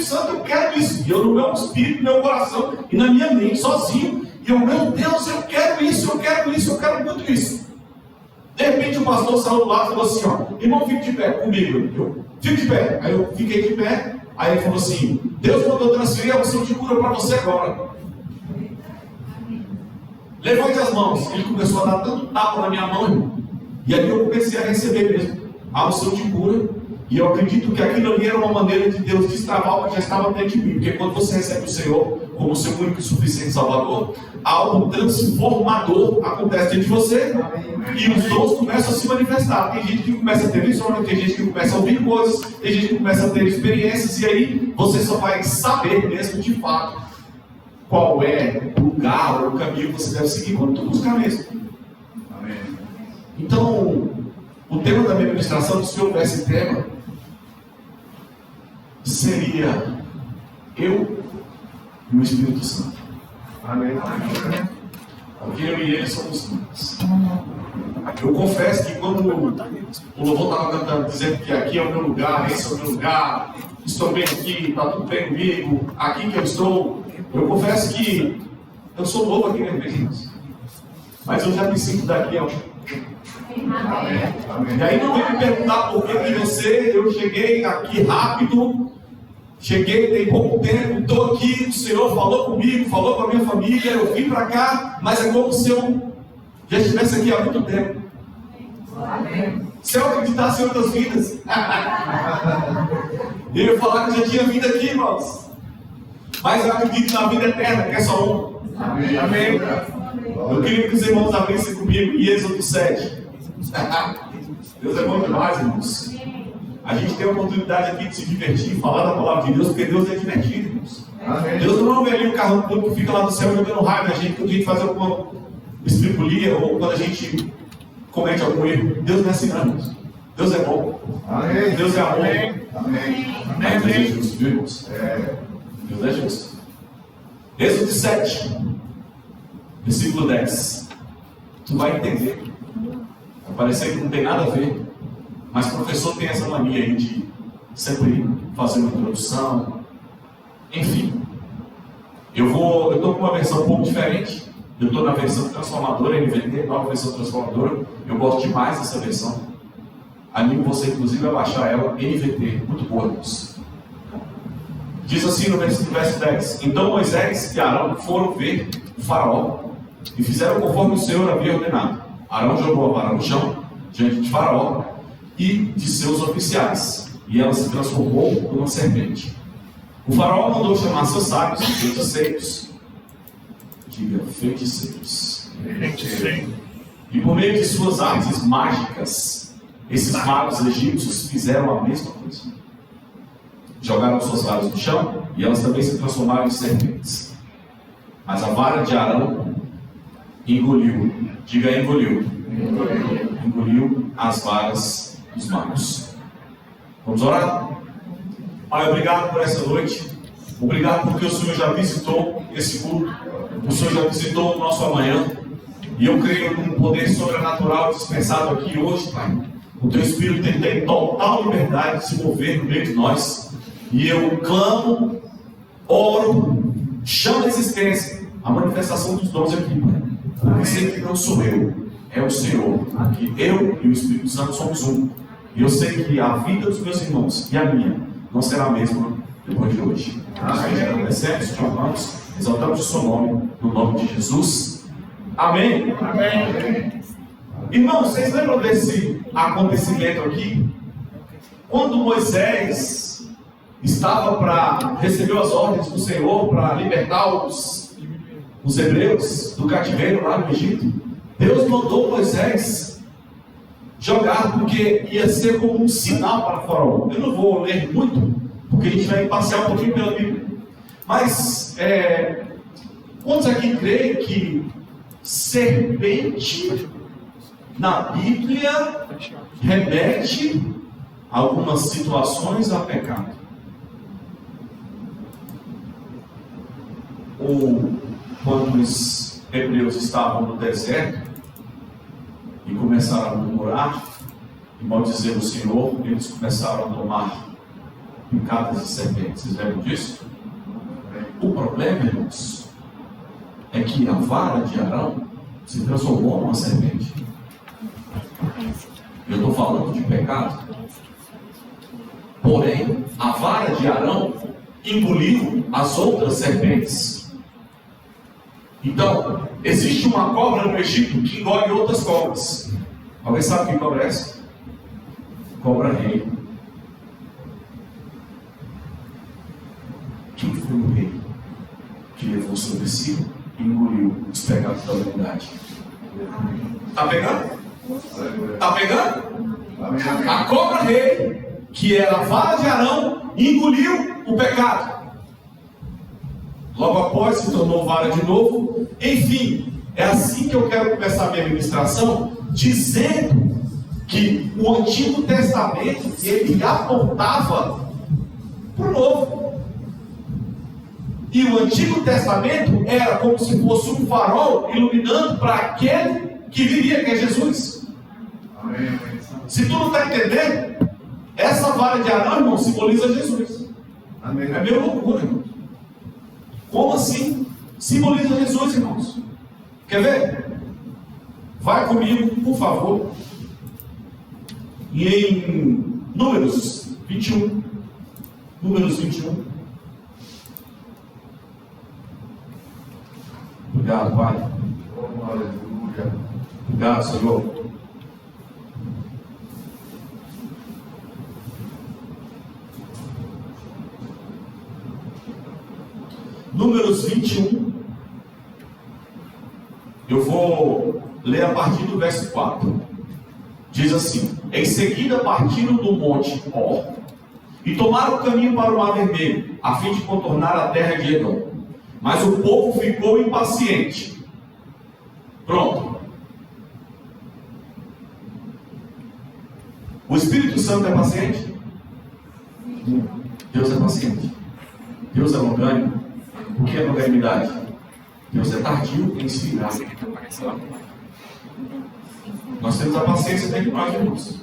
Santo, eu quero isso. E eu no meu espírito, no meu coração e na minha mente, sozinho. E eu, meu Deus, eu quero isso, eu quero isso, eu quero muito isso. De repente o pastor saiu do lado e falou assim, ó, irmão, fique de pé comigo. Eu fico de pé. Aí eu fiquei de pé. Aí ele falou assim, Deus mandou transferir a unção de cura para você agora. Levante as mãos. Ele começou a dar tanto tapa na minha mão, irmão. E aí eu comecei a receber mesmo a unção de cura. E eu acredito que aquilo ali era uma maneira de Deus destravar o que já estava dentro de mim. Porque quando você recebe o Senhor como seu único e suficiente Salvador, algo transformador acontece dentro de você. E os dons começam a se manifestar. Tem gente que começa a ter visões, tem gente que começa a ouvir coisas, tem gente que começa a ter experiências. E aí você só vai saber mesmo de fato qual é o lugar ou o caminho que você deve seguir quando tu buscar mesmo. Amém. Então, o tema da minha ministração, se houvesse tema, seria eu e o Espírito Santo. Amém. Porque eu e ele somos muitos. Eu confesso que quando o louvor estava cantando, dizendo que aqui é o meu lugar, esse é o meu lugar, estou bem aqui, está tudo bem comigo, aqui que eu estou, eu confesso que eu sou novo aqui na igreja, mas eu já me sinto daqui a E aí não vem me perguntar por que eu cheguei aqui rápido, cheguei tem pouco tempo, estou aqui, o Senhor falou comigo, falou com a minha família, eu vim para cá, mas é como se eu já estivesse aqui há muito tempo. Se eu acreditasse em outras vidas, eu ia falar que eu já tinha vindo aqui, irmãos. Mas eu acredito na vida eterna, que é só uma. Amém. Amém. Eu queria que os irmãos abrissem comigo em Êxodo 7. Deus é bom demais, irmãos. A gente tem a oportunidade aqui de se divertir, falar da palavra de Deus, porque Deus é divertido, irmãos. Amém. Deus não é um velhinho carrão público que fica lá no céu jogando raiva na gente, quando a gente faz alguma estripulia ou quando a gente comete algum erro. Deus não é assim, não, irmãos. Deus é bom. Amém. Deus é amor. Amém. Amém. Deus é justo, viu, irmãos? Deus é justo. Êxodo 7, versículo 10. Tu vai entender. Vai parecer que não tem nada a ver, mas o professor tem essa mania aí de sempre fazer uma introdução. Enfim, eu estou com uma versão um pouco diferente. Eu estou na versão transformadora, NVT, nova versão transformadora. Eu gosto demais dessa versão. Animo você, inclusive, a baixar ela, NVT, muito boa, irmãos. Diz assim no verso 10: Então Moisés e Arão foram ver o faraó e fizeram conforme o Senhor havia ordenado. Arão jogou a vara no chão diante de faraó e de seus oficiais, e ela se transformou numa serpente. O faraó mandou chamar seus sábios e feiticeiros. Diga, feiticeiros. E por meio de suas artes mágicas, esses magos egípcios fizeram a mesma coisa. Jogaram suas varas no chão e elas também se transformaram em serpentes. Mas a vara de Arão engoliu. Diga, engoliu. Engoliu as varas dos magos. Vamos orar? Pai, obrigado por essa noite. Obrigado porque o Senhor já visitou esse culto. O Senhor já visitou o nosso amanhã. E eu creio num poder sobrenatural dispensado aqui hoje, Pai. O Teu Espírito tem total liberdade de se mover no meio de nós. E eu clamo, oro, chamo a existência a manifestação dos dons aqui, Pai. Porque sei que não sou eu, é o Senhor. Que eu e o Espírito Santo somos um. E eu sei que a vida dos meus irmãos e a minha não será a mesma depois de hoje. Nós agradecemos, te amamos, exaltamos o seu nome, no nome de Jesus. Amém. Amém. Irmãos, vocês lembram desse acontecimento aqui? Quando Moisés recebeu as ordens do Senhor para libertar os hebreus do cativeiro lá no Egito, Deus mandou Moisés jogar, porque ia ser como um sinal para o faraó. Eu não vou ler muito, porque a gente vai passear um pouquinho pela Bíblia. Mas, quantos aqui creem que serpente na Bíblia remete a algumas situações a pecado? Ou quando os hebreus estavam no deserto e começaram a murmurar e maldizer o Senhor, eles começaram a tomar picadas de serpentes. Vocês lembram disso? O problema, irmãos, é que a vara de Arão se transformou numa serpente. Eu estou falando de pecado. Porém, a vara de Arão engoliu as outras serpentes. Então, existe uma cobra no Egito que engole outras cobras. Alguém sabe que cobra é essa? Cobra rei. Quem foi o rei que levou sobre si e engoliu os pecados da humanidade? Está pegando? Está pegando? A cobra rei, que era a vara de Arão, engoliu o pecado. Logo após se tornou vara de novo. Enfim, é assim que eu quero começar a minha ministração, dizendo que o Antigo Testamento, ele apontava para o Novo. E o Antigo Testamento era como se fosse um farol iluminando para aquele que viria, que é Jesus. Amém. Se tu não está entendendo, essa vara de Arão, irmão, simboliza Jesus. Amém. É meio loucura, irmão. Como assim? Simboliza Jesus, irmãos. Quer ver? Vai comigo, por favor. E em Números 21. Números 21. Obrigado, Pai. Obrigado, Senhor. Números 21. Eu vou ler a partir do verso 4. Diz assim: em seguida partiram do monte Or e tomaram o caminho para o Mar Vermelho, a fim de contornar a terra de Edom. Mas o povo ficou impaciente. Pronto. O Espírito Santo é paciente? Deus é paciente. Deus é longânimo. O que é longanimidade? Deus é tardio em se irar. Nós temos a paciência dentro de nós, irmãos.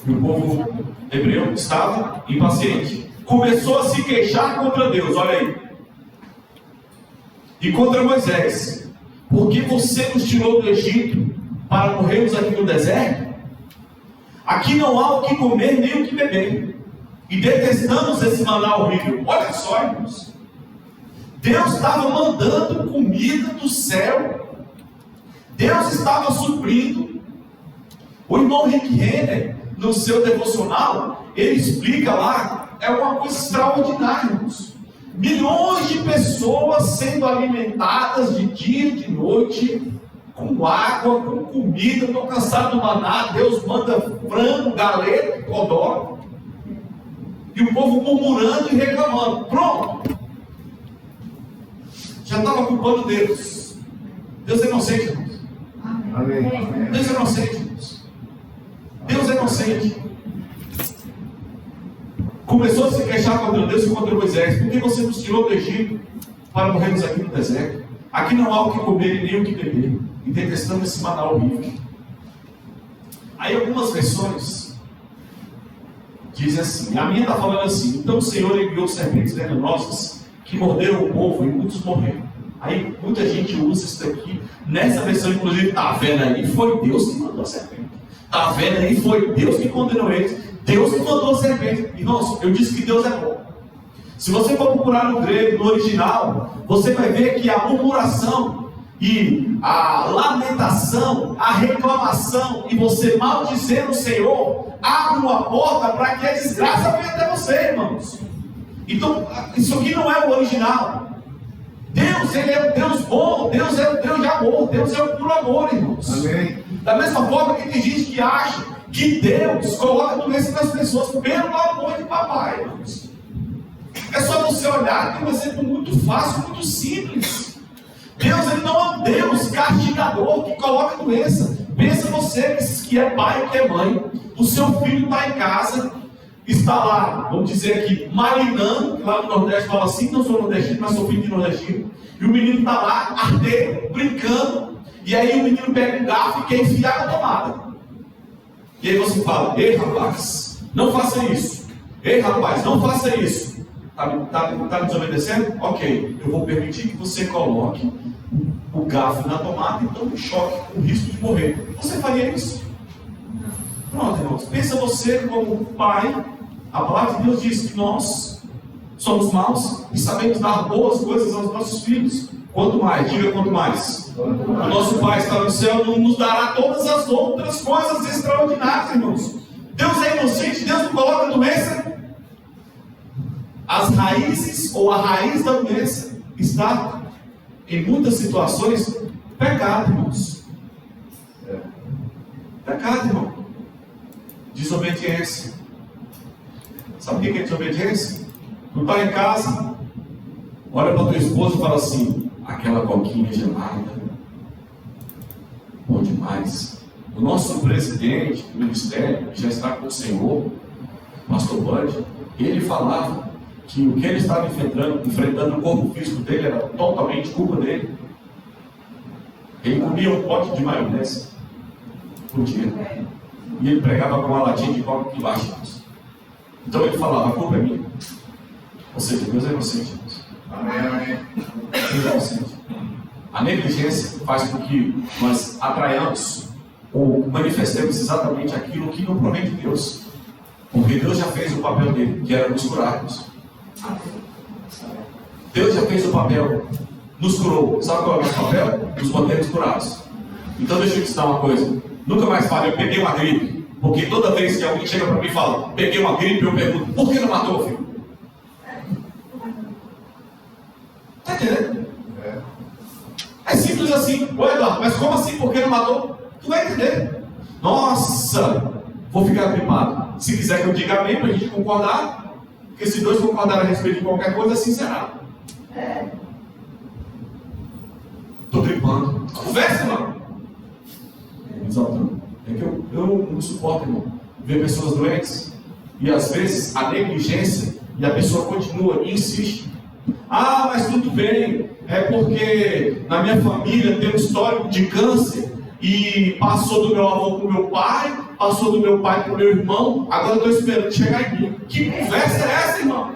E o povo hebreu estava impaciente. Começou a se queixar contra Deus, olha aí. E contra Moisés. Porque você nos tirou do Egito para morrermos aqui no deserto? Aqui não há o que comer nem o que beber. E detestamos esse maná horrível. Olha só, irmãos. Deus estava mandando comida do céu. Deus estava suprindo. O irmão Rick Renner, no seu devocional, ele explica lá, é uma coisa extraordinária, irmãos. Milhões de pessoas sendo alimentadas de dia e de noite, com água, com comida. Estou cansado do maná. Deus manda frango, galeto, codó. E o povo murmurando e reclamando. Pronto. Já estava culpando Deus. Deus é inocente, irmãos. Amém. Deus é inocente, irmãos. Deus é inocente. Começou a se queixar contra Deus e contra Moisés. Por que você nos tirou do Egito para morrermos aqui no deserto? Aqui não há o que comer e nem o que beber. E detestamos esse maná horrível. Aí algumas versões dizem assim. A minha está falando assim: então o Senhor enviou serpentes venenosas que morderam o povo e muitos morreram. Aí muita gente usa isso daqui. Nessa versão, inclusive, está vendo aí? Foi Deus que mandou a serpente. Está vendo aí? Foi Deus que condenou eles. Deus que mandou a serpente. Irmãos, eu disse que Deus é bom. Se você for procurar no grego, no original, você vai ver que a murmuração e a lamentação, a reclamação e você maldizer o Senhor abre uma porta para que a desgraça venha até você, irmãos. Então, isso aqui não é o original. Deus, Ele é um Deus bom. Deus é um Deus de amor. Deus é o puro amor, irmãos. Amém. Da mesma forma que tem gente que acha que Deus coloca doença nas pessoas pelo amor de papai, irmãos. É só você olhar, tem um exemplo muito fácil, muito simples. Deus, Ele não é um Deus castigador que coloca doença. Pensa você que é pai, que é mãe. O seu filho está em casa, está lá, vamos dizer aqui, marinando. Lá no Nordeste fala assim: não sou nordestino, mas sou filho de nordestino. E o menino está lá, arteiro, brincando. E aí o menino pega um garfo e quer enfiar na tomada. E aí você fala: ei, rapaz, não faça isso. Ei, rapaz, não faça isso. Está me desobedecendo? Ok, eu vou permitir que você coloque o garfo na tomada e tome um choque com o risco de morrer. Você faria isso? Pronto, irmãos. Pensa você como pai. A palavra de Deus diz que nós somos maus e sabemos dar boas coisas aos nossos filhos. Quanto mais? Diga quanto mais. O nosso Pai está no céu, não nos dará todas as outras coisas extraordinárias, irmãos. Deus é inocente, Deus não coloca doença. As raízes ou a raiz da doença está, em muitas situações, pecado, irmãos. Pecado, irmão. Desobediência. Sabe o que é desobediência? Tu está em casa, olha para tua esposa e fala assim: aquela coquinha gelada, bom demais. O nosso presidente do ministério, que já está com o Senhor, pastor Bud, ele falava que o que ele estava enfrentando no corpo físico dele era totalmente culpa dele. Ele comia um pote de maionese por dia. E ele pregava com uma latinha de coca embaixo. Então ele falava: a culpa é minha. Ou seja, Deus é inocente. Amém. Deus é inocente. A negligência faz com que nós atraiamos ou manifestemos exatamente aquilo que não provém de Deus. Porque Deus já fez o papel dele, que era nos curarmos. Deus já fez o papel, nos curou. Sabe qual é o nosso papel? Nos mantermos curados. Então deixa eu te dizer uma coisa: nunca mais fale, eu peguei uma gripe. Porque toda vez que alguém chega para mim e fala, peguei uma gripe, eu pergunto, por que não matou, filho? Está entendendo? É simples assim. Ô Eduardo, mas como assim, por que não matou? Tu vai entender. Nossa, vou ficar gripado. Se quiser que eu diga amém, para a gente concordar. Porque se dois concordarem a respeito de qualquer coisa, assim será. Estou gripando. Conversa, irmão. Exato. É que eu não suporto, irmão, ver pessoas doentes. E às vezes a negligência, e a pessoa continua e insiste. Ah, mas tudo bem. É porque na minha família tem um histórico de câncer. E passou do meu avô para o meu pai, passou do meu pai para o meu irmão, agora eu estou esperando chegar em mim. Que conversa é essa, irmão?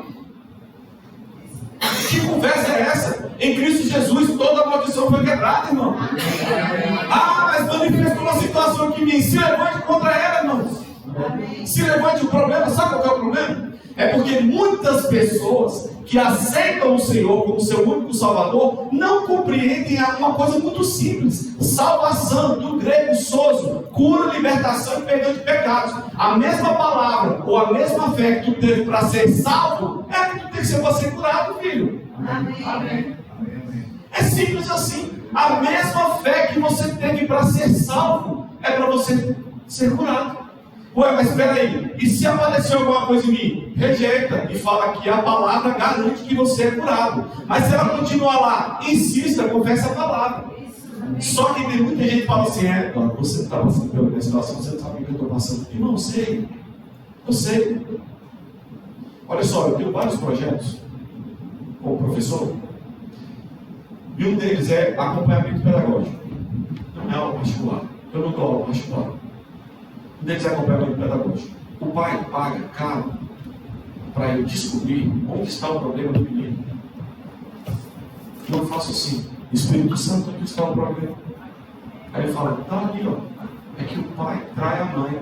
Que conversa é essa? Em Cristo Jesus toda a maldição foi quebrada, irmão. Ah, mas manifestou uma situação que me se levante contra ela, irmãos. Se levante o problema, sabe qual é o problema? É porque muitas pessoas que aceitam o Senhor como seu único Salvador não compreendem uma coisa muito simples: salvação, do grego sozo, cura, libertação e perdão de pecados. A mesma palavra ou a mesma fé que tu teve para ser salvo é a que tu tem que ser para ser curado, filho. Amém. É simples assim. A mesma fé que você teve para ser salvo é para você ser curado. Ué, mas espera aí, e se aparecer alguma coisa em mim? Rejeita e fala que a palavra garante que você é curado. Mas se ela continuar lá, insista, confessa a palavra. Só que tem muita gente que fala assim: você está passando pela minha situação, você não sabe o que eu estou passando. Irmão, eu sei. Eu sei. Olha só, eu tenho vários projetos como professor. E um deles é acompanhamento pedagógico. Não é aula particular. Eu não dou aula particular. Um deles é acompanhamento pedagógico. O pai paga caro para eu descobrir onde está o problema do menino. Eu faço assim: Espírito Santo, onde está o problema? Aí ele fala: tá ali, ó. É que o pai trai a mãe.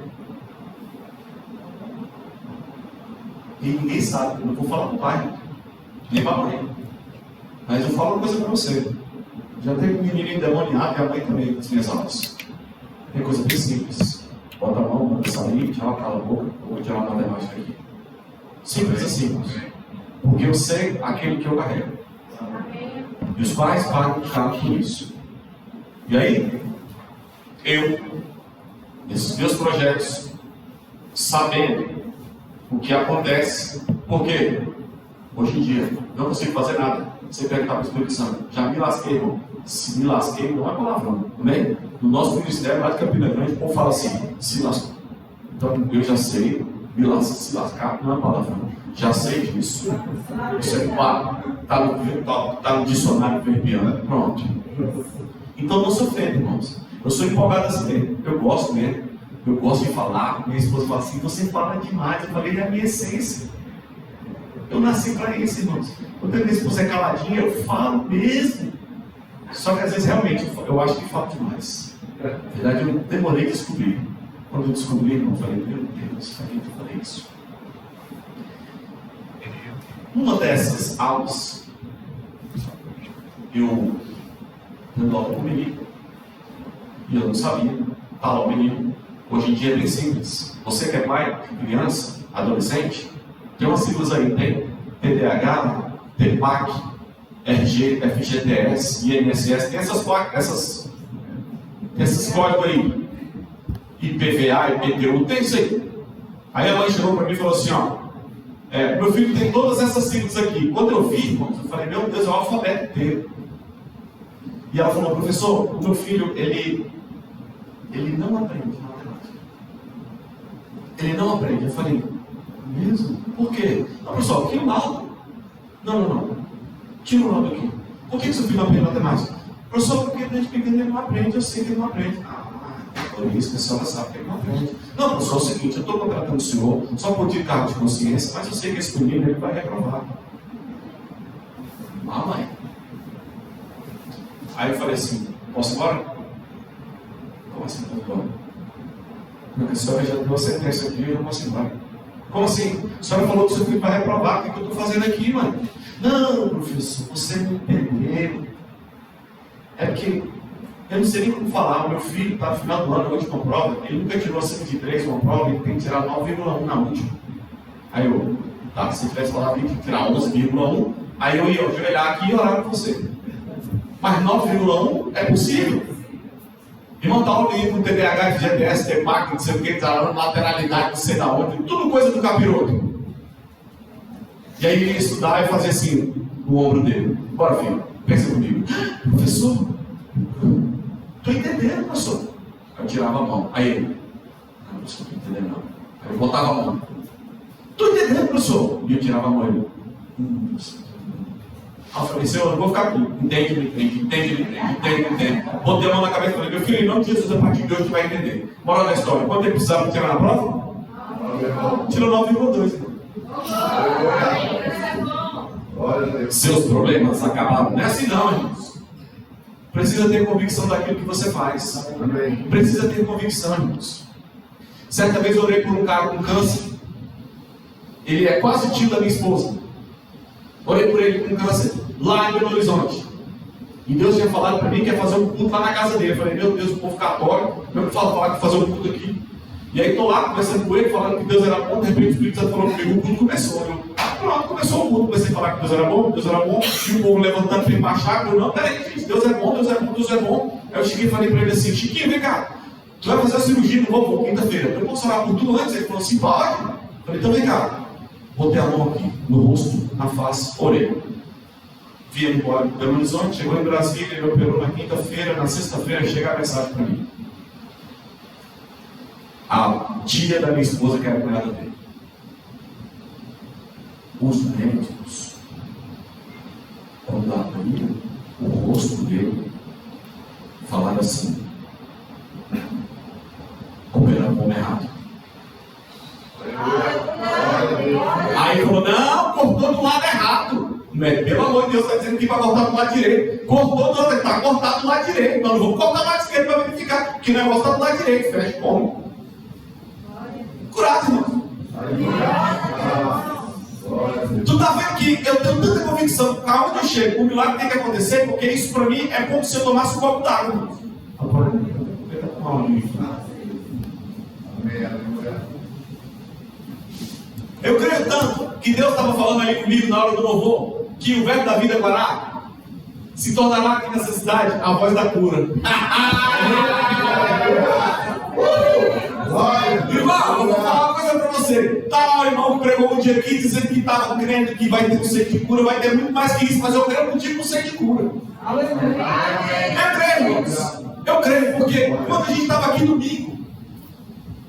E ninguém sabe. Eu não vou falar para o pai, nem para a mãe. Mas eu falo uma coisa para você: já teve um menino endemoniado e a mãe também nas minhas aulas. É coisa bem simples. Bota a mão, manda sair, tchau, cala a boca, eu vou tirar uma demais daqui. Simples assim. Porque eu sei aquele que eu carrego. E os pais pagam caro por isso. E aí, nesses meus projetos, sabendo o que acontece, porque hoje em dia não consigo fazer nada. Você perguntar para o Espírito Santo: já me lasquei, irmão? Se me lasquei, não é palavrão. Amém? No nosso ministério lá de Campina Grande, o povo fala assim: se lascou. Então eu já sei, se lascar não é palavrão. Já sei disso. Isso é pago. Está no dicionário verbiano. Pronto. Então não se ofende, irmãos. Eu sou empolgado assim mesmo. Eu gosto mesmo. eu gosto de falar. Minha esposa fala assim, você fala demais. Eu falei, é a minha essência. Eu nasci para isso, irmãos. Quando a minha esposa é caladinha, eu falo mesmo. Só que às vezes realmente eu acho que falo demais. Na verdade, eu demorei a descobrir. Quando eu descobri, eu falei, meu Deus, para que eu falei isso? Numa dessas aulas, eu dando aula com o menino, e eu não sabia, tá lá o menino. Hoje em dia é bem simples. Você que é pai, criança, adolescente, tem umas siglas aí, tem TDAH, TPAC, RG, FGTS, INSS, tem esses códigos aí, IPVA, IPTU, tem isso aí. Aí a mãe chegou para mim e falou assim, ó, meu filho tem todas essas siglas aqui. Quando eu vi, irmãos, eu falei, meu Deus, é o alfabeto inteiro. E ela falou, professor, o meu filho, ele não aprende matemática. Ele não aprende. Eu falei, mesmo? Por quê? Não, pessoal, aqui é um lado. Não. Tira o lado aqui. Por que seu filho não aprende matemática? Professor, porque desde pequeno ele não aprende, eu sei que ele não aprende. Por isso que a senhora sabe que ele não aprende. Não, professor, é o seguinte, eu estou contratando o senhor só por ter cargo de consciência, mas eu sei que esse menino ele vai reprovar. Mamãe. Aí eu falei assim, posso ir embora? Como assim, posso ir embora? Porque a senhora já deu a sentença aqui, eu não posso ir embora. Como assim? A senhora falou que o seu filho vai reprovar, o que eu estou fazendo aqui, mãe? Não, professor, você não entendeu. É porque eu não sei nem como falar. O meu filho está no final do ano, na última prova, ele nunca tirou acima de 3 uma prova, ele tem que tirar 9,1 na última. Aí eu, tá, se tivesse falado que tem que tirar 11,1, aí eu ia ajoelhar aqui e orar para você. Mas 9,1 é possível. E montar um livro com TDAH, FGTS, TPAC, não sei o que, lateralidade, não sei da onde, tudo coisa do capiroto. E aí ele ia estudar e fazer assim, no ombro dele. Bora, filho, pensa comigo. Professor, estou entendendo, professor. Aí eu tirava a mão. Aí ele, não, professor, não estou entendendo não. Aí eu botava a mão. Estou entendendo, professor. E eu tirava a mão. Ele, professor. Aí eu falei, senhor, eu não vou ficar aqui. Entende. Botei a mão na cabeça e falei, meu filho, em nome de Jesus, a partir de hoje vai entender. Moral da história, quanto ele precisava tirar na prova? Tirou 9,2. Seus problemas acabaram. Não é assim não, irmãos. Precisa ter convicção daquilo que você faz. Precisa ter convicção, irmãos. Certa vez eu orei por um cara com câncer. Ele é quase tio da minha esposa. Orei por ele com câncer lá em Belo Horizonte. E Deus tinha falado para mim que ia fazer um culto lá na casa dele. Eu falei, meu Deus, o povo católico, meu que falar que fazer um culto aqui. E aí estou lá conversando com ele, falando que Deus era bom. De repente o Espírito Santo falou comigo, o culto começou. Eu, pronto, começou o culto. Comecei a falar que Deus era bom. E o povo levantando para embaixar. Eu, não, peraí, gente, Deus é bom. Aí eu cheguei e falei para ele assim, Chiquinho, vem cá. Tu vai fazer a cirurgia no novo, quinta-feira. Eu posso orar por tudo antes? Ele falou assim, pode. Eu falei, então vem cá. Botei a mão aqui, no rosto, na face, orei. Via embora em Belo Horizonte, chegou em Brasília, ele operou na quinta-feira, na sexta-feira chega a mensagem para mim. A tia da minha esposa, que era a cunhada dele. Os médicos olharam para mim, o rosto dele, falaram assim, operaram o homem errado. Aí ele falou, não, cortou do lado errado. Pelo amor de Deus, está dizendo que vai cortar do lado direito. Cortou do lado, está cortado do lado direito. Então, não vou cortar do lado esquerdo para verificar que o negócio está do lado direito. Fecha como? Curado, irmão. Tu está vendo que eu tenho tanta convicção, aonde eu chego, o milagre tem que acontecer, porque isso para mim é como se eu tomasse um copo d'água. Eu creio tanto que Deus estava falando ali comigo na hora do louvor, que o verbo da vida Guará se tornará aqui nessa cidade a voz da cura. Irmão, eu vou falar uma coisa para você. Tá, o irmão que pregou um dia aqui dizendo que estava crendo que vai ter um centro de cura, vai ter muito mais que isso, mas eu creio contigo no centro de cura. Eu creio, irmãos. Eu creio, porque quando a gente estava aqui domingo,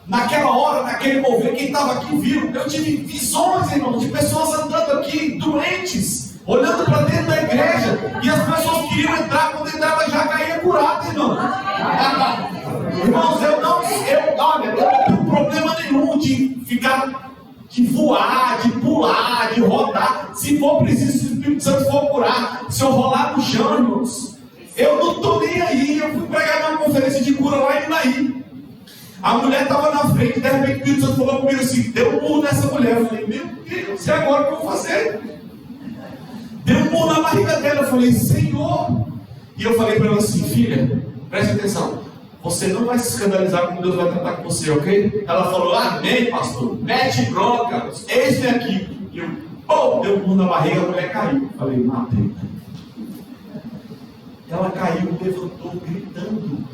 naquela hora, naquele mover, quem estava aqui viu. Eu tive visões, irmão, de pessoas andando aqui, doentes, olhando para dentro da igreja, e as pessoas queriam entrar, quando entrava já caía curado, irmão. Irmãos, eu não eu não tenho problema nenhum de voar, de pular, de rodar. Se for preciso, se o Espírito Santo for curar, se eu rolar no chão, irmãos, eu não estou nem aí. Eu fui pregar numa conferência de cura lá em Inaí. A mulher estava na frente, de repente o Espírito Santo falou comigo assim, deu um murro nessa mulher. Eu falei, meu Deus, e agora o que eu vou fazer? Deu um murro na barriga dela. Eu falei, Senhor. E eu falei para ela assim, filha, preste atenção, você não vai se escandalizar como Deus vai tratar com você, ok? Ela falou, amém, pastor, mete bronca, esse aqui. E eu, deu um murro na barriga, a mulher caiu. Eu falei, matei. Ela caiu, levantou, gritando,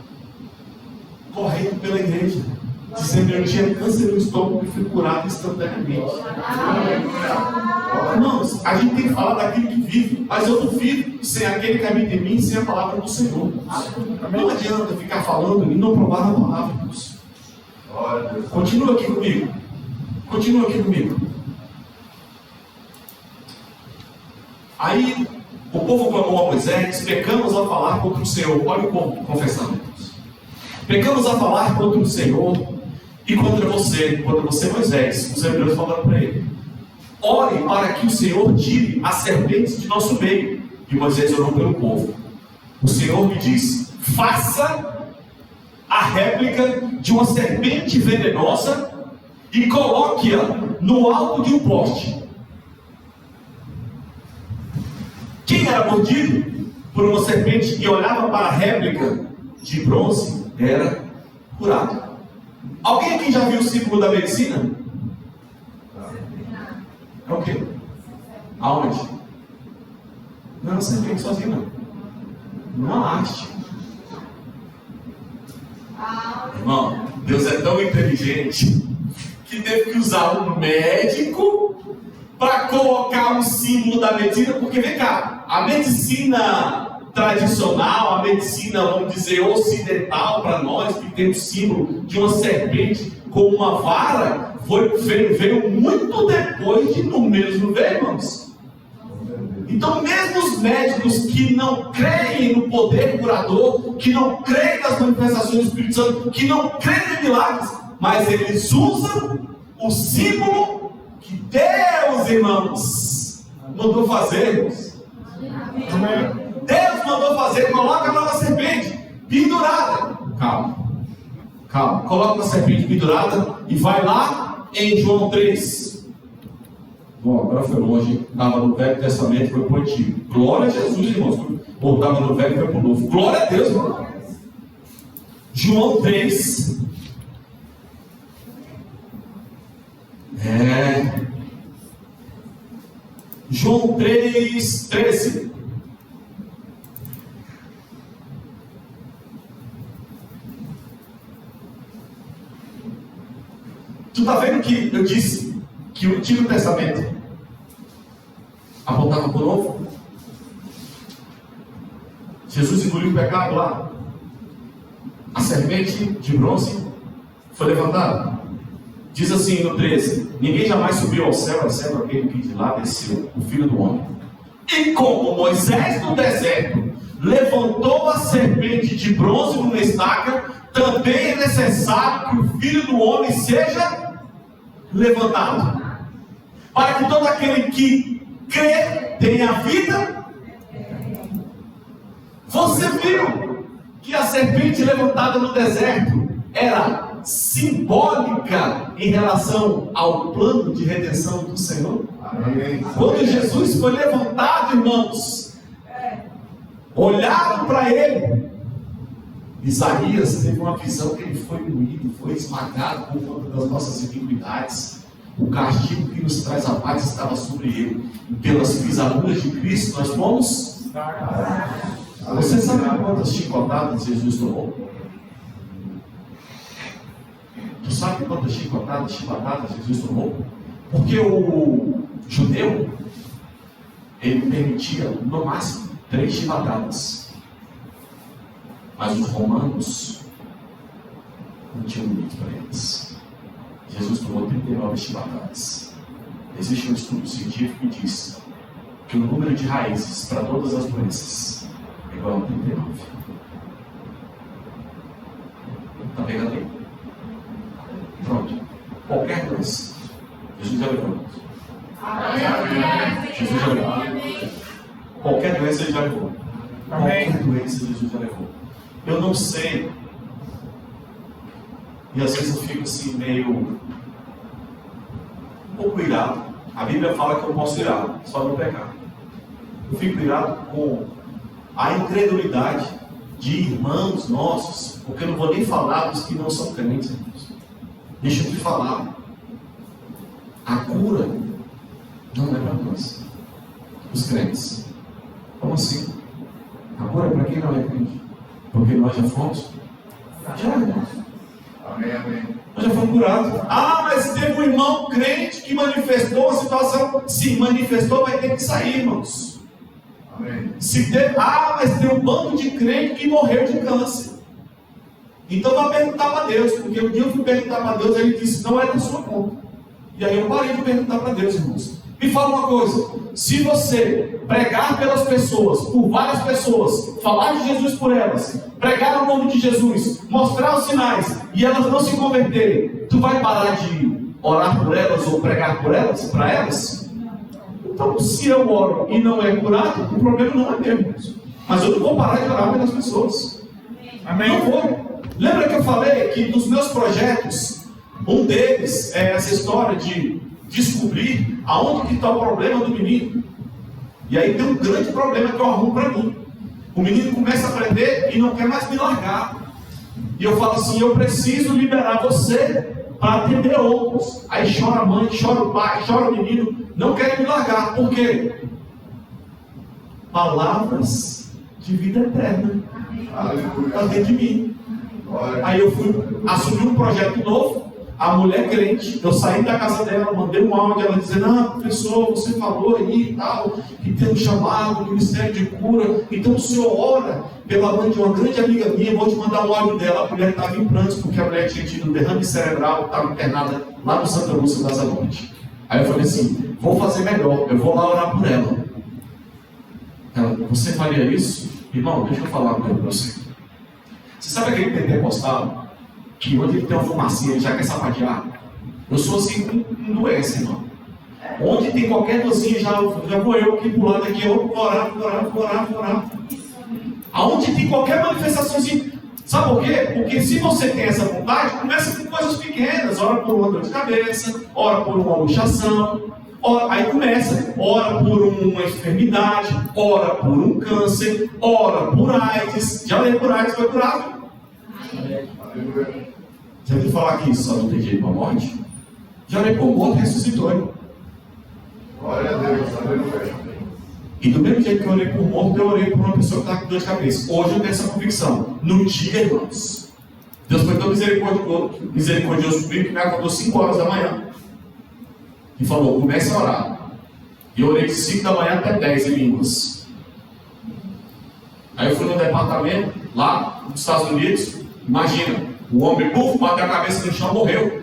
correndo pela igreja, dizendo, eu tinha câncer no estômago e fui curado instantaneamente. Irmãos, a gente tem que falar daquilo que vive, mas eu não vivo sem aquele que habita em mim, sem a palavra do Senhor. Não adianta ficar falando e não provar a palavra, irmãos. Continua aqui comigo. Continua aqui comigo. Aí, o povo clamou a Moisés, pecamos a falar contra o Senhor. Olha o povo confessando, irmãos. Pecamos a falar contra o Senhor e contra você, Moisés. Os hebreus falaram para ele, ore para que o Senhor tire as serpentes de nosso meio. E Moisés orou pelo povo. O Senhor me disse, faça a réplica de uma serpente venenosa e coloque-a no alto de um poste. Quem era mordido por uma serpente e olhava para a réplica de bronze era curado. Alguém aqui já viu o símbolo da medicina? É o quê? Aonde? Não é uma serpente sozinha, não. Uma haste. Irmão, Deus é tão inteligente que teve que usar um médico para colocar um símbolo da medicina, porque vem cá, a medicina tradicional, a medicina, vamos dizer, ocidental para nós, que tem o símbolo de uma serpente com uma vara, veio muito depois de números, não veio, irmãos? Então, mesmo os médicos que não creem no poder curador, que não creem nas manifestações do Espírito Santo, que não creem em milagres, mas eles usam o símbolo que Deus, irmãos, mandou fazer, irmãos. Amém. Deus mandou fazer, coloca lá uma serpente pendurada. Calma, coloca uma serpente pendurada e vai lá em João 3. Bom, agora foi longe, estava no Velho Testamento, foi para o Antigo. Glória a Jesus, irmãos. Ou estava no Velho e foi para o Novo. Glória a Deus, irmão. João 3. João 3, 13. Tu está vendo que eu disse que o Antigo Testamento apontava para o Novo? Jesus engoliu o pecado lá. A serpente de bronze foi levantada. Diz assim no 13: ninguém jamais subiu ao céu, exceto aquele que de lá desceu, o Filho do Homem. E como Moisés no deserto levantou a serpente de bronze numa estaca, também é necessário que o Filho do Homem seja levantado, para que todo aquele que crê tenha vida. Você viu que a serpente levantada no deserto era simbólica em relação ao plano de redenção do Senhor? Amém. Quando Jesus foi levantado, irmãos, olharam para ele. Isaías teve uma visão que ele foi moído, foi esmagado por conta das nossas iniquidades. O castigo que nos traz a paz estava sobre ele, e pelas pisaduras de Cristo nós fomos. Você sabe quantas chicotadas Jesus tomou? Tu sabe quantas chicotadas Jesus tomou? Porque o judeu, ele permitia no máximo 3 chibatadas. Mas os romanos não tinham limite para eles. Jesus tomou 39 chibatadas. Existe um estudo científico que diz que o número de raízes para todas as doenças é igual a 39. Está pegando aí? Qualquer doença. Jesus já levou. Jesus já levou. Qualquer doença ele já levou. Qualquer doença Jesus já levou. Eu não sei. E às vezes eu fico assim meio um pouco irado. A Bíblia fala que eu posso irar, só não pecar. Eu fico irado com a incredulidade de irmãos nossos, porque eu não vou nem falar dos que não são crentes, irmãos. Deixa eu te falar. A cura não é para nós, os crentes. Como assim? A cura é para quem não é crente? Porque nós já fomos? Já, irmãos. Amém, amém. Nós já fomos curados. Ah, mas teve um irmão crente que manifestou a situação. Se manifestou, vai ter que sair, irmãos. Amém. Mas tem um bando de crente que morreu de câncer. Então vai perguntar para Deus, porque um dia eu fui perguntar para Deus, ele disse, não é da sua conta. E aí eu parei de perguntar para Deus, irmãos. Me fala uma coisa, se você pregar pelas pessoas, por várias pessoas, falar de Jesus por elas, pregar o nome de Jesus, mostrar os sinais, e elas não se converterem, tu vai parar de orar por elas ou pregar por elas, para elas? Então, se eu oro e não é curado, o problema não é meu, irmãos. Mas eu não vou parar de orar pelas pessoas. Amém? Não vou. Lembra que eu falei que dos meus projetos, um deles é essa história de descobrir aonde que está o problema do menino. E aí tem um grande problema que eu arrumo para mim. O menino começa a aprender e não quer mais me largar. E eu falo assim, eu preciso liberar você para atender outros. Aí chora a mãe, chora o pai, chora o menino, não quer me largar. Por quê? Palavras de vida eterna. Está dentro de mim. Aí eu fui assumir um projeto novo. A mulher crente, eu saí da casa dela, mandei um áudio, ela dizendo, professor, você falou aí e tal, que tem um chamado, um ministério de cura, então o senhor ora pela mãe de uma grande amiga minha, vou te mandar um áudio dela. A mulher estava em prantos, porque a mulher tinha tido um derrame cerebral, estava internada lá no Santa Lúcia das Norte. Aí eu falei assim, vou fazer melhor, eu vou lá orar por ela. Ela, você faria isso? Irmão, deixa eu falar uma coisa para você. Você sabe aquele pentecostal que onde ele tem uma fumacinha, ele já quer sapatear? Eu sou assim com doença, irmão. Onde tem qualquer docinha, já vou eu aqui pro lado aqui, eu vou orar. Aonde tem qualquer manifestaçãozinha. Sabe por quê? Porque se você tem essa vontade, começa com coisas pequenas. Ora por uma dor de cabeça, ora por uma luxação, aí começa, ora por uma enfermidade, ora por um câncer, ora por AIDS. Já leu por AIDS, foi curado? Já ouviu falar que isso só não tem jeito para a morte? Já leu por morto, ressuscitou. Glória a Deus, aleluia. E do mesmo jeito que eu orei por morto, eu orei por uma pessoa que está com dor de cabeça. Hoje eu tenho essa convicção. No dia, irmãos, Deus foi tão misericordioso comigo que me acordou 5 horas da manhã. E falou, comece a orar. E eu orei de 5 da manhã até 10 em línguas. Aí eu fui no departamento, lá nos Estados Unidos. Imagina, o homem, bateu a cabeça no chão, morreu.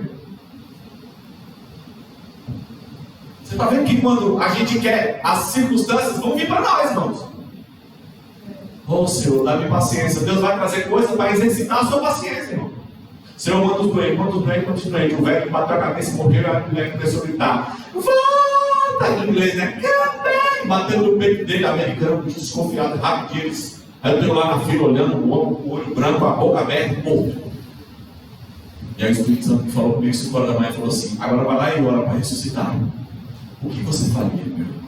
Você está vendo que quando a gente quer, as circunstâncias vão vir para nós, irmãos. Senhor, dá-me paciência. Deus vai trazer coisas para exercitar a sua paciência, irmão. Senhor, manda os doentes. O velho que bateu a cabeça e morreu, a mulher começou a gritar. Volta! Em inglês, né? Batendo no peito dele, americano, desconfiado, rapidinho. Aí eu estou lá na fila olhando, o olho branco, a boca aberta, morto. E aí o Espírito Santo falou comigo 5 horas da manhã e falou assim, agora vai lá e ora para ressuscitar. O que você faria, meu irmão?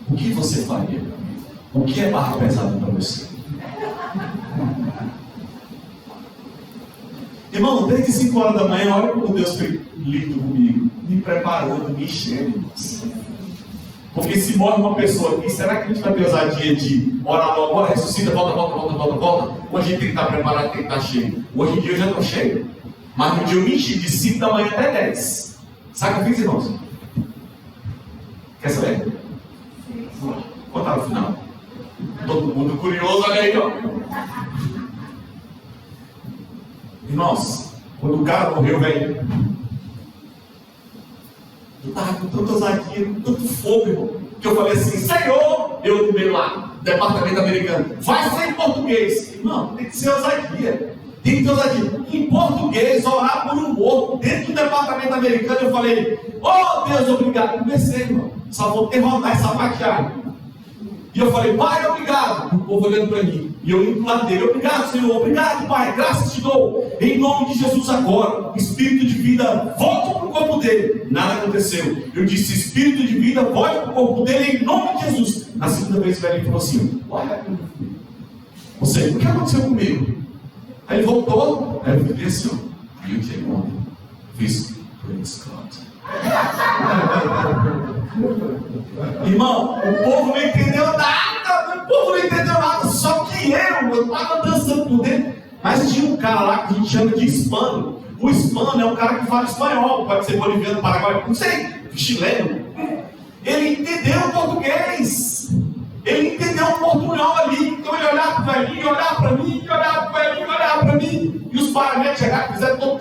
O que você faria, meu amigo? O que é barra pesada para você? Irmão, desde 5 horas da manhã, olha como Deus foi lindo comigo, me preparando, me enchendo. Porque se morre uma pessoa aqui, será que a gente vai ter ousadia de orar logo, agora ressuscita, volta? Ou a gente tem que estar preparado, tem que estar cheio? Hoje em dia eu já estou cheio. Mas no dia eu me enchi de 5 da manhã até 10. Sabe o que eu fiz, irmãos? Quer saber? Vou contar no final. Todo mundo curioso, olha aí, ó. Irmãos, quando o cara morreu, velho, eu estava com tanta ousadia, com tanto fogo, irmão, que eu falei assim, Senhor, eu no meio lá, departamento americano, vai ser em português. Não, tem que ser ousadia. Tem que usar em português, orar por um morto. Dentro do departamento americano, eu falei: oh Deus, obrigado. Comecei, irmão. Só vou ter rodar e sapatear. E eu falei: Pai, obrigado. O povo olhando para mim. E eu indo para o lado dele: obrigado, Senhor. Obrigado, Pai. Graças te dou. Em nome de Jesus agora. Espírito de vida, volte para o corpo dele. Nada aconteceu. Eu disse: espírito de vida, volte para o corpo dele em nome de Jesus. Na segunda vez, o velho falou assim: olha, você, o que aconteceu comigo? Aí ele voltou. Aí eu fiquei assim: ó. Aí eu tirei ontem. Fiz praise God. Irmão, o povo não entendeu nada. O povo não entendeu nada. Só que eu estava dançando por dentro. Mas tinha um cara lá que a gente chama de hispano. O hispano é um cara que fala espanhol. Pode ser boliviano, paraguaio, não sei, chileno. Ele entendeu o português. Ele entendeu o portunhol ali. Então ele olhava para o velhinho, olhava para mim, olhava para o velhinho, olhava para mim. E os paramédicos chegaram, fizeram todo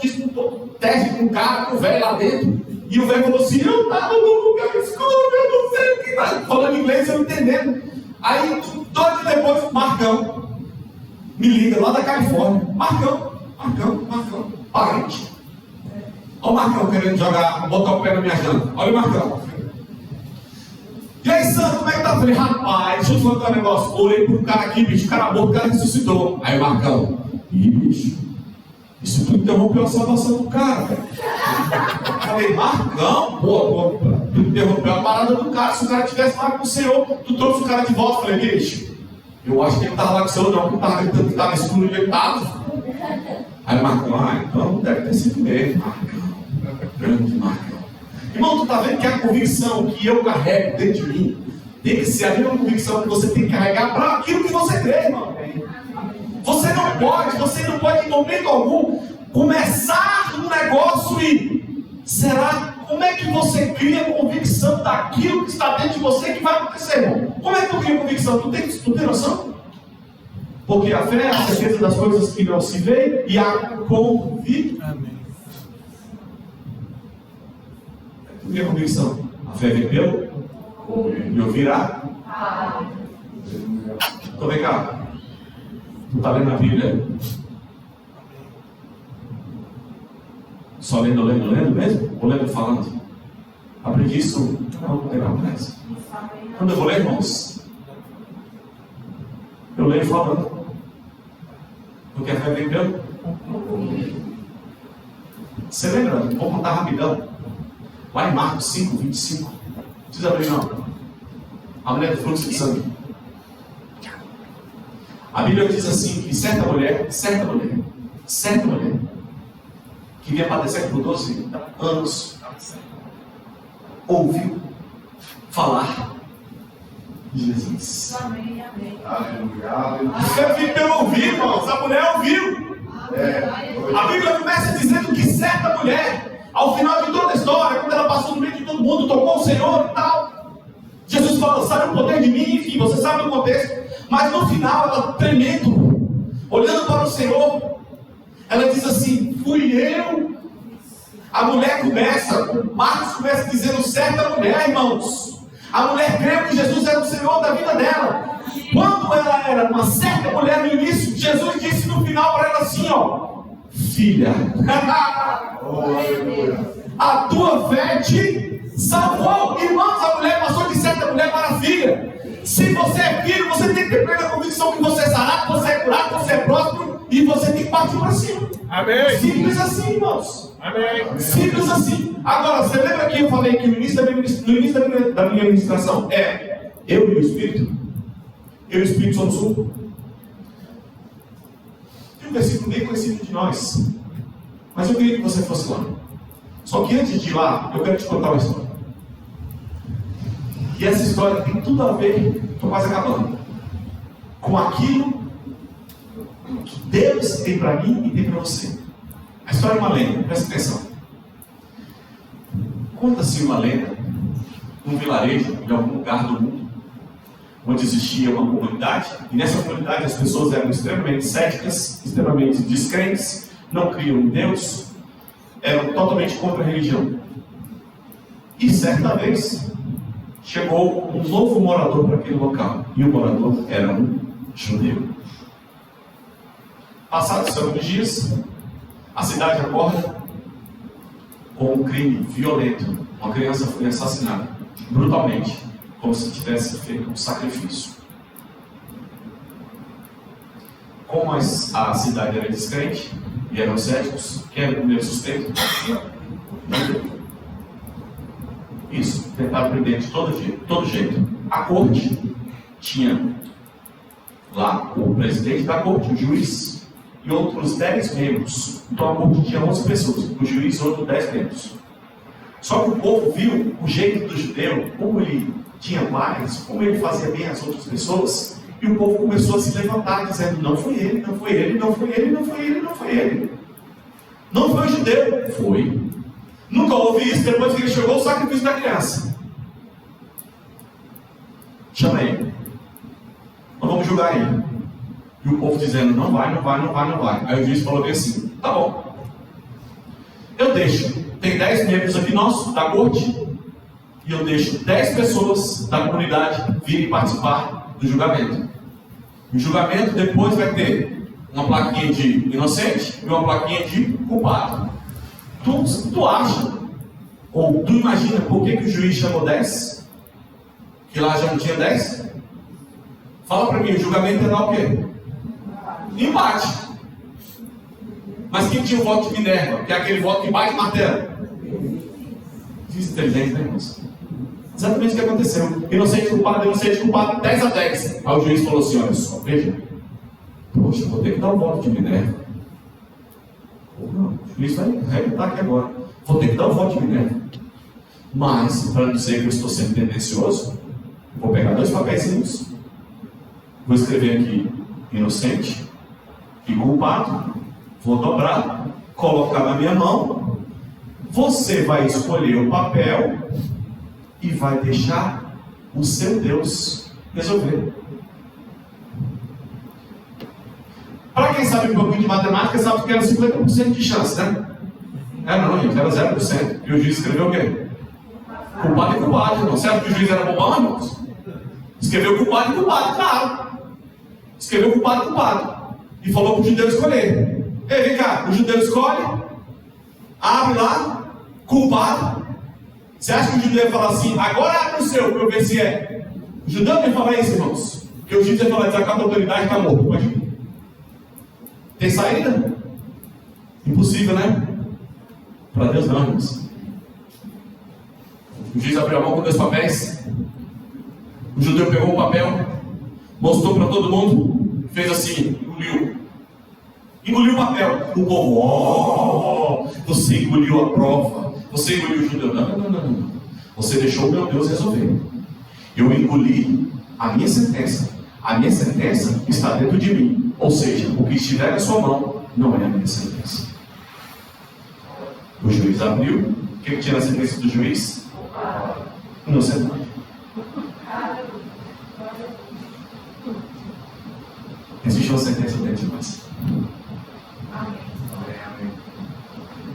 teste com o cara, com o velho lá dentro. E o velho falou assim: eu estava no lugar escuro, eu não sei o que está. Falando inglês, eu não entendendo. Aí, 2 dias depois, Marcão me liga lá da Califórnia. Marcão, parente. Olha o Marcão querendo botar o pé na minha janta. Olha o Marcão. E aí, Santo, como é que tá? Eu falei: rapaz, deixa eu te contar um negócio. Orei por um cara aqui, bicho, o cara morto, o cara ressuscitou. Aí o Marcão: ih, bicho, isso tudo interrompeu a salvação do cara, velho. Eu falei: Marcão, pô, tu interrompeu a parada do cara. Se o cara tivesse lá com o Senhor, tu trouxe o cara de volta. Eu falei: bicho, eu acho que ele não estava lá com o Senhor, não, porque estava gritando que estava escuro e ele estava. Aí o Marcão: então deve ter sido mesmo. Marcão, grande Marcão. Irmão, tu está vendo que a convicção que eu carrego dentro de mim tem que ser a mesma convicção que você tem que carregar para aquilo que você crê, irmão. Você não pode em momento algum começar um negócio e será? Como é que você cria convicção daquilo que está dentro de você que vai acontecer, irmão? Como é que tu cria convicção? Tu tem noção? Porque a fé é a certeza das coisas que não se vê e a convicção. Tu cria convicção. A fé vem pelo e ouvirá. Então vem cá. Tu está lendo a Bíblia? Só lendo mesmo? Ou lendo falando? Aprendi isso há um tempo atrás. Quando eu vou ler, irmãos, eu leio falando. Porque a fé vem pelo. Você lembra? Vou contar rapidão. Lá em Marcos 5, 25. Não precisa abrir, não. A mulher do fluxo de sangue. A Bíblia diz assim, que certa mulher, que vinha padecer por 12 anos, ouviu falar de Jesus. Amém. Aleluia. Você viu pelo ouvir, irmãos. A mulher ouviu. A Bíblia começa dizendo que certa mulher, ao final de toda a história, quando ela passou no meio de todo mundo, tocou o Senhor e tal, Jesus falou: sabe o poder de mim? Enfim, você sabe o contexto. Mas no final, ela tremendo, olhando para o Senhor, ela diz assim: fui eu. A mulher começa, Marcos começa dizendo certa mulher, irmãos. A mulher creu que Jesus era o Senhor da vida dela. Quando ela era uma certa mulher no início, Jesus disse no final para ela assim: ó, filha, a tua fé te salvou. Irmãos, a mulher passou de certa mulher para filha. Se você é filho, você tem que ter plena convicção que você é sarado, que você é curado, que você é próspero, e você tem que partir para cima. Amém. Simples assim, irmãos. Amém. Simples assim. Agora, você lembra que eu falei que no início da minha ministração é eu e o Espírito? Eu e o Espírito somos um. Tem um versículo bem conhecido de nós, mas eu queria que você fosse lá. Só que antes de ir lá, eu quero te contar uma história. E essa história tem tudo a ver, estou quase acabando, com aquilo que Deus tem para mim e tem para você. A história é uma lenda, presta atenção. Conta-se uma lenda num vilarejo, em algum lugar do mundo, onde existia uma comunidade, e nessa comunidade as pessoas eram extremamente céticas, extremamente descrentes, não criam em Deus, eram totalmente contra a religião. E certa vez chegou um novo morador para aquele local, e o morador era um judeu. Passados alguns dias, a cidade acorda com um crime violento. Uma criança foi assassinada brutalmente, como se tivesse feito um sacrifício. Como a cidade era descrente e eram céticos, quem era o primeiro suspeito? Não deu. Isso, tentaram prender de todo jeito. A corte tinha lá o presidente da corte, o juiz, e outros 10 membros. Então a corte tinha 11 pessoas, o juiz e outros 10 membros. Só que o povo viu o jeito do judeu, como ele tinha mais, como ele fazia bem as outras pessoas, e o povo começou a se levantar, dizendo: não foi ele, não foi ele, não foi ele, não foi ele, não foi ele. Não foi o judeu. Foi. Nunca houve isso depois que ele chegou o sacrifício da criança. Chama ele. Nós vamos julgar ele. E o povo dizendo: não vai, não vai, não vai, não vai. Aí o juiz falou bem assim: tá bom. Eu deixo. Tem 10 membros aqui nossos, da corte. E eu deixo 10 pessoas da comunidade virem participar do julgamento. O julgamento depois vai ter uma plaquinha de inocente e uma plaquinha de culpado. Tu acha, ou tu imagina por que o juiz chamou 10? Que lá já não tinha 10? Fala para mim, o julgamento era o quê? Empate. Mas quem tinha o voto de Minerva, que é aquele voto que bate martelo? Diz inteligente, né, irmãos? Exatamente o que aconteceu. Inocente culpado, 10-10. Aí o juiz falou assim: olha só, veja. Poxa, vou ter que dar o voto de Minerva. Não, o juiz vai arrebentar aqui agora. Vou ter que dar o voto de Minerva. Mas, para não dizer que eu estou sendo tendencioso, vou pegar 2 papeizinhos, vou escrever aqui inocente e culpado, vou dobrar, colocar na minha mão. Você vai escolher o papel e vai deixar o seu Deus resolver. Para quem sabe um pouquinho de matemática, sabe que era 50% de chance, né? Não, gente, era 0%. E o juiz escreveu o quê? Culpado e culpado, irmão. Certo que o juiz era bobão, irmãos? Escreveu culpado e culpado, claro. Escreveu culpado e culpado. E falou para o judeu escolher. Ei, vem cá, o judeu escolhe, abre lá, culpado. Você acha que o judeu ia falar assim: agora abre o seu, para eu ver se é? O judeu não ia falar isso, irmãos. Porque o juiz ia falar: desacato a autoridade, está morto. Pode ir. Tem saída? Impossível, né? Para Deus não, irmãos. O juiz abriu a mão com 2 papéis. O judeu pegou o papel, mostrou para todo mundo, fez assim, engoliu o papel. O povo: você engoliu a prova, você engoliu o judeu. Não. Você deixou o meu Deus resolver. Eu engoli a minha sentença. A minha sentença está dentro de mim. Ou seja, o que estiver na sua mão não é a minha sentença. O juiz abriu. O que tinha na sentença do juiz? Inocente. Existe uma sentença dentro de nós.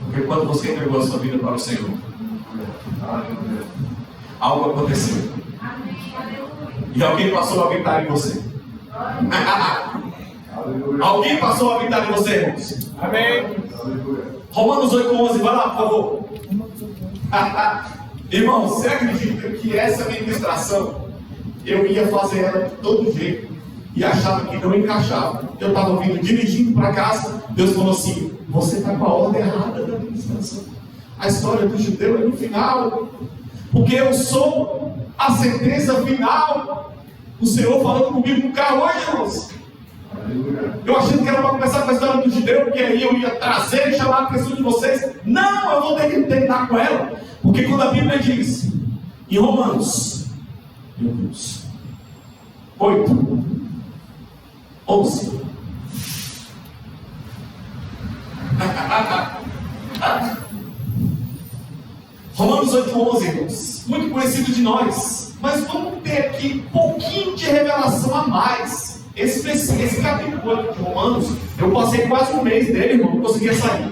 Porque quando você entregou a sua vida para o Senhor, algo aconteceu. E alguém passou a habitar em você. Alguém passou a habitar em você, irmãos. Amém. Romanos 8:11, vai lá, por favor. Irmão, você acredita que essa ministração eu ia fazer ela de todo jeito e achava que não encaixava? Eu estava vindo dirigindo para casa, Deus falou assim: você está com a ordem errada da ministração. A história do judeu é no final, porque eu sou a sentença final. O Senhor falando comigo no carro hoje, irmãos. Eu achando que era para começar com a história do judeu, porque aí eu ia trazer e chamar a atenção de vocês. Não, eu vou ter que terminar com ela. Porque quando a Bíblia diz, em Romanos, meu Deus, 8, 11. Romanos 8:11, irmãos, muito conhecido de nós, mas vamos ter aqui um pouquinho de revelação a mais. Esse capítulo 8 de Romanos, eu passei quase um mês dele, irmão, não conseguia sair.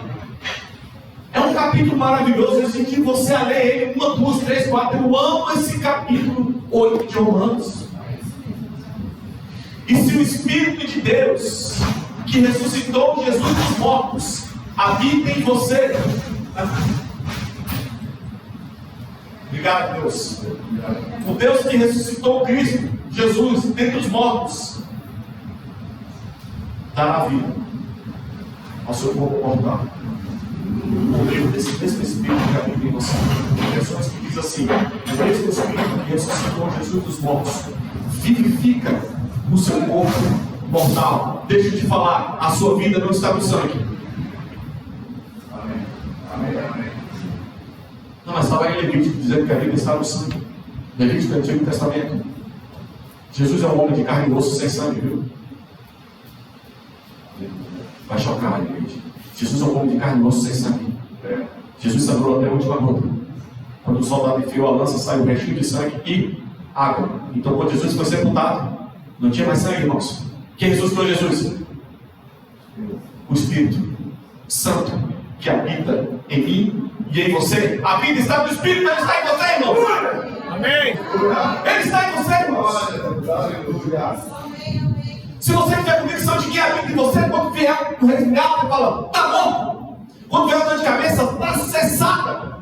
É um capítulo maravilhoso, eu senti você a ler ele 1, 2, 3, 4. Eu amo esse capítulo 8 de Romanos. E se o Espírito de Deus que ressuscitou Jesus dos mortos habita em você. Obrigado, Deus. O Deus que ressuscitou Cristo, Jesus, dentre os mortos, dará vida ao seu corpo mortal. Por meio desse mesmo Espírito que habita em você. Versões que diz assim: o mesmo Espírito que ressuscitou Jesus dos mortos vivifica o seu corpo mortal. Deixa eu te falar, a sua vida não está no sangue. Amém. Amém. Amém. Não, mas estava em Levítico dizendo que a vida está no sangue. Levítico é o Antigo Testamento. Jesus é um homem de carne e osso sem sangue, viu? Vai chocar a igreja. Jesus é um homem de carne e osso sem sangue. Jesus sangrou até a última gota. Quando o soldado enfiou a lança, saiu um restinho de sangue e água. Então, quando Jesus foi sepultado, não tinha mais sangue, irmãos. Quem ressuscitou Jesus? O Espírito Santo que habita em mim e em você. A vida está no Espírito, ele está em você, irmãos. Amém. Ele está em você, irmãos. Aleluia. Se você tiver convicção de que habita em você, quando vier o resgate, você fala, tá bom. Quando vier a dor de cabeça, está cessada.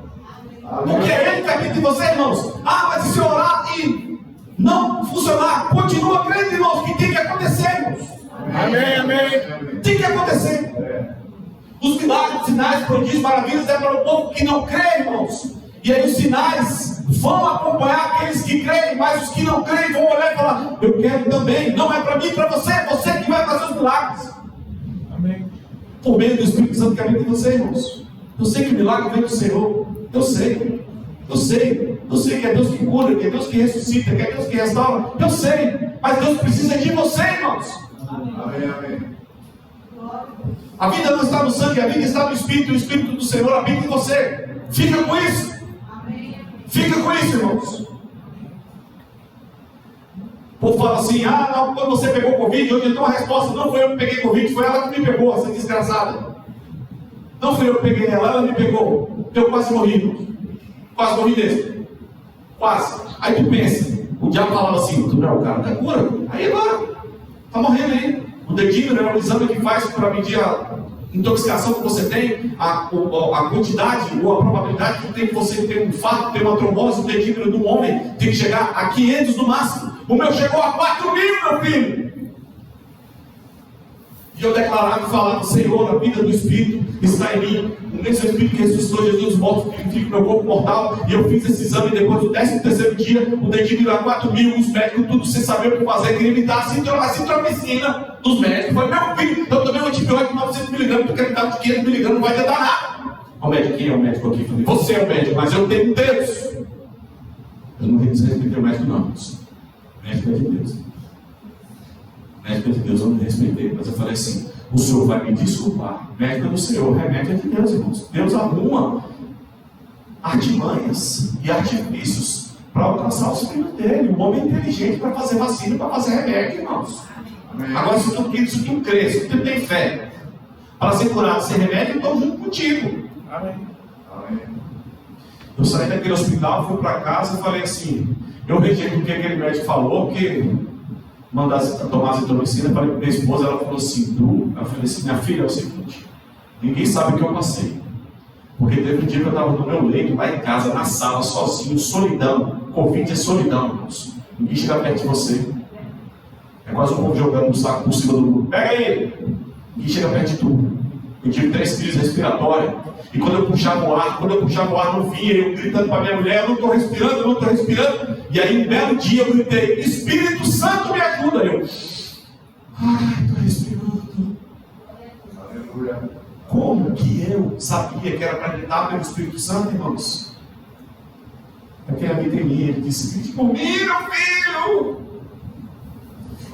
Porque é ele que habita em você, irmãos. Ah, mas se orar e não funcionar, continua crendo, irmãos, que tem que acontecer, irmãos. Amém, amém. Tem que acontecer. Os milagres, sinais, prodígios, maravilhas é para o povo que não crê, irmãos. E aí os sinais vão acompanhar aqueles que creem, mas os que não creem vão olhar e falar, eu quero também. Não é para mim, para você, é você que vai fazer os milagres. Amém. Por meio do Espírito Santo que habita em você, irmãos. Eu sei que o milagre vem do Senhor. Eu sei que é Deus que cura, que é Deus que ressuscita, que é Deus que restaura. Eu sei, mas Deus precisa de você, irmãos. Amém, amém. A vida não está no sangue, a vida está no Espírito, e o Espírito do Senhor habita em você. Fica com isso. Fica com isso, irmãos. O povo fala assim, não, quando você pegou Covid, hoje eu tenho uma resposta, não foi eu que peguei Covid, foi ela que me pegou, essa desgraçada. Não fui eu que peguei ela me pegou. Eu quase morri. Quase morri mesmo. Quase. Aí tu pensa, o diabo falava assim, tu não é o cara da cura? Aí agora, tá morrendo aí. O dedímero é um exame que faz para medir a intoxicação que você tem, a quantidade ou a probabilidade que tem que você ter um infarto, ter uma trombose. O dedímero de um homem tem que chegar a 500 no máximo. O meu chegou a 4.000, meu filho. E eu declarava e falava, Senhor, a vida do Espírito está em mim. O mesmo Espírito que ressuscitou Jesus dos mortos, que vivifica o meu corpo mortal. E eu fiz esse exame depois do 13º dia, o dedímero a 4.000, os médicos tudo sem saber o que fazer, queria me dar a citromicina dos médicos. Foi, meu filho, eu tomei um antibiótico de 900 mg, tu quer me dar de 500 mg, não vai te dar nada. O médico, quem é o médico aqui? Eu falei, você é o médico, mas eu tenho Deus. Eu não respeitei o médico não, irmãos. O médico é de Deus. Médico é de Deus, eu não respeitei, mas eu falei assim, o Senhor vai me desculpar. Médico é do Senhor, remédio é de Deus, irmãos. Deus arruma artimanhas e artifícios para alcançar os filhos dele. Um homem inteligente para fazer vacina, para fazer remédio, irmãos. Amém. Agora, se tu crê, se tu tem fé para ser curado sem remédio, eu estou junto contigo. Amém. Amém. Eu saí daquele hospital, fui para casa e falei assim, eu rejeito o que aquele médico falou, porque mandasse tomar azitromicina, falei para minha esposa, ela falou assim, eu falei assim, minha filha, é o seguinte, ninguém sabe o que eu passei, porque teve um dia que eu estava no meu leito, lá em casa, na sala, sozinho, solidão. Covid é solidão, irmãos. Ninguém chega perto de você. É quase um povo jogando um saco por cima do muro. Pega ele! Ninguém chega perto de tu. Eu tive 3 crises respiratórias, e quando eu puxava o ar, não vinha, eu gritando para minha mulher, eu não estou respirando, e aí um belo dia eu gritei, Espírito Santo me ajuda, estou respirando. Aleluia. Como que eu sabia que era para gritar pelo Espírito Santo, irmãos? Porque habita em mim, ele disse, grite por mim, meu filho!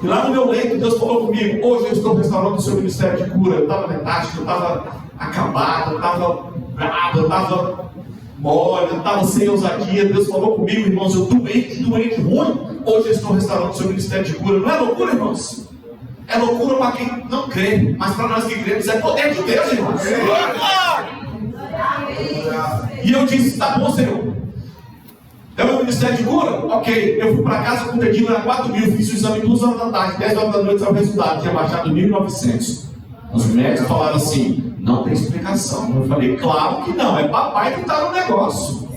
E lá no meu leito, Deus falou comigo, hoje eu estou restaurando o seu ministério de cura. Eu estava metático, eu estava acabado, eu estava bravo, eu estava mole, eu estava sem ousadia. Deus falou comigo, irmãos, eu doente, ruim. Hoje eu estou restaurando o seu ministério de cura. Não é loucura, irmãos? É loucura para quem não crê, mas para nós que cremos é poder de Deus, irmãos. E eu disse, tá bom, Senhor. É o ministério de cura? Ok. Eu fui para casa com o dedinho, era 4.000, fiz o exame 2 horas da tarde, 10 horas da noite, saiu o resultado, tinha baixado 1.900. Os médicos falaram assim, não tem explicação. Eu falei, claro que não, é papai que está no negócio.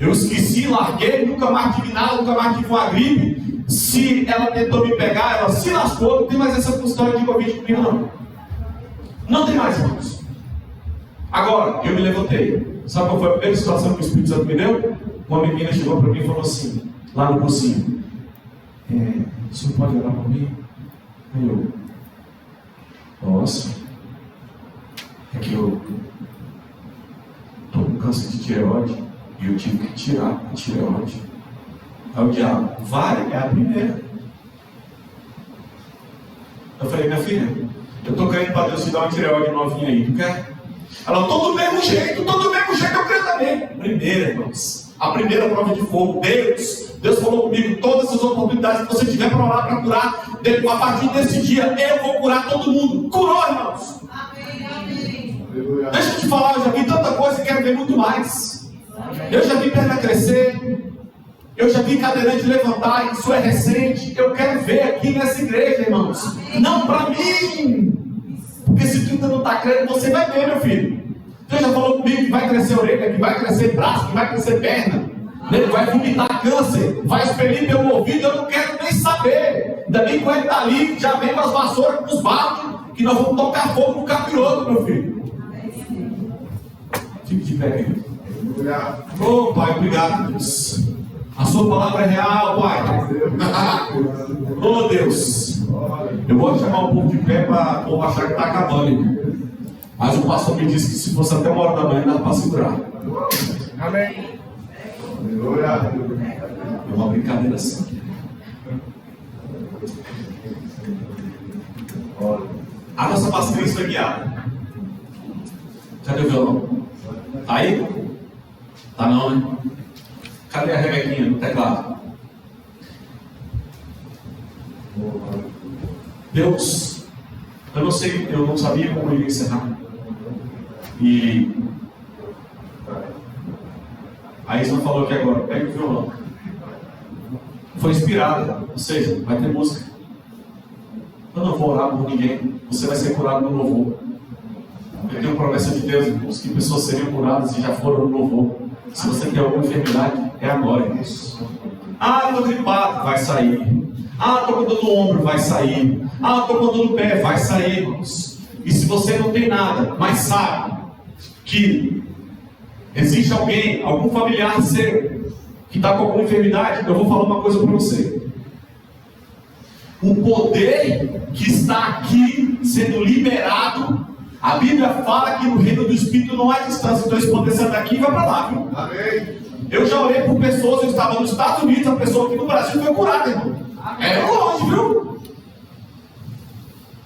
Eu esqueci, larguei, nunca mais tive nada, nunca mais tive uma gripe. Se ela tentou me pegar, ela se lascou, não tem mais essa custódia de Covid comigo não. Não tem mais, irmãos. Agora, eu me levantei. Sabe qual foi a primeira situação que o Espírito Santo me deu? Uma menina chegou para mim e falou assim, lá no cursinho, o senhor pode orar por mim? Aí eu, nossa, é que eu estou com câncer de tireoide e eu tive que tirar a tireoide. Aí o diabo, vai, é a primeira. Eu falei, minha filha, eu estou querendo para Deus te dar uma tireoide novinha aí, tu quer? Ela, todo do mesmo jeito, eu creio também. Primeira, irmãos, a primeira prova de fogo, Deus falou comigo, todas as oportunidades que você tiver para orar, para curar, a partir desse dia, eu vou curar todo mundo. Curou, irmãos. Amém. Deixa eu te falar, eu já vi tanta coisa e quero ver muito mais. Eu já vi perna crescer, eu já vi cadeirante levantar, isso é recente. Eu quero ver aqui nessa igreja, irmãos. Não para mim. Porque se tu ainda não está crendo, você vai ver, meu filho. Deus já falou comigo que vai crescer orelha, que vai crescer braço, que vai crescer perna. Ele vai vomitar câncer, vai expelir pelo ouvido, eu não quero nem saber. Ainda bem que ele está ali, já vem com as vassouras, com os barcos, que nós vamos tocar fogo no capiroto, meu filho. Fique de pé, querido. Oh, Pai, obrigado, Deus. A sua palavra é real, Pai. Oh, Deus. Eu vou chamar o povo de pé para o povo achar que está acabando. Mas o pastor me disse que se fosse até 1h da manhã, dá para segurar. Amém. É uma brincadeira assim. A nossa pastriz foi guiada. Cadê o violão? Tá aí? Tá não, né? Cadê a Rebequinha no teclado? Deus, eu não sei, eu não sabia como eu ia encerrar. E a Isma falou aqui agora, pega o violão. Foi inspirada, ou seja, vai ter música. Eu não vou orar por ninguém, você vai ser curado no louvor. Eu tenho promessa de Deus, irmãos, que pessoas seriam curadas e já foram no louvor. Se você tem alguma enfermidade, é agora, irmãos. Ah, estou gripado, vai sair. Ah, estou com dor no ombro, vai sair. Ah, estou com dor no pé, vai sair, irmãos. E se você não tem nada, mas sabe que existe alguém, algum familiar seu, que está com alguma enfermidade, eu vou falar uma coisa para você. O poder que está aqui sendo liberado, a Bíblia fala que no reino do Espírito não há distância. Então esse poder sai daqui e vai para lá, viu? Amém. Eu já orei por pessoas, eu estava nos Estados Unidos, a pessoa aqui no Brasil foi curada, irmão. É longe, viu?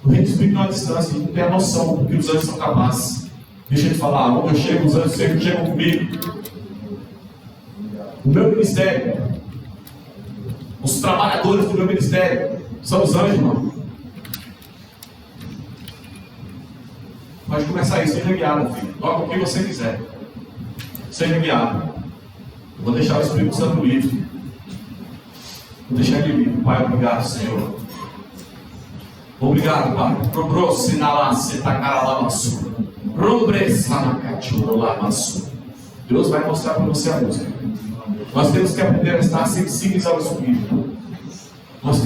O reino do Espírito não há distância, a gente não tem a noção do que os anjos são capazes. Deixa eu te falar, onde eu chego, os anjos sempre chegam comigo. O meu ministério, os trabalhadores do meu ministério, são os anjos, irmão. Pode começar aí, seja guiado, filho. Toca o que você quiser. Seja guiado. Eu vou deixar o Espírito Santo livre. Vou deixar ele livre. Pai, obrigado, Senhor. Obrigado, Pai. Deus vai mostrar para você a música. Nós temos que aprender a estar sensíveis ao Espírito. Nós temos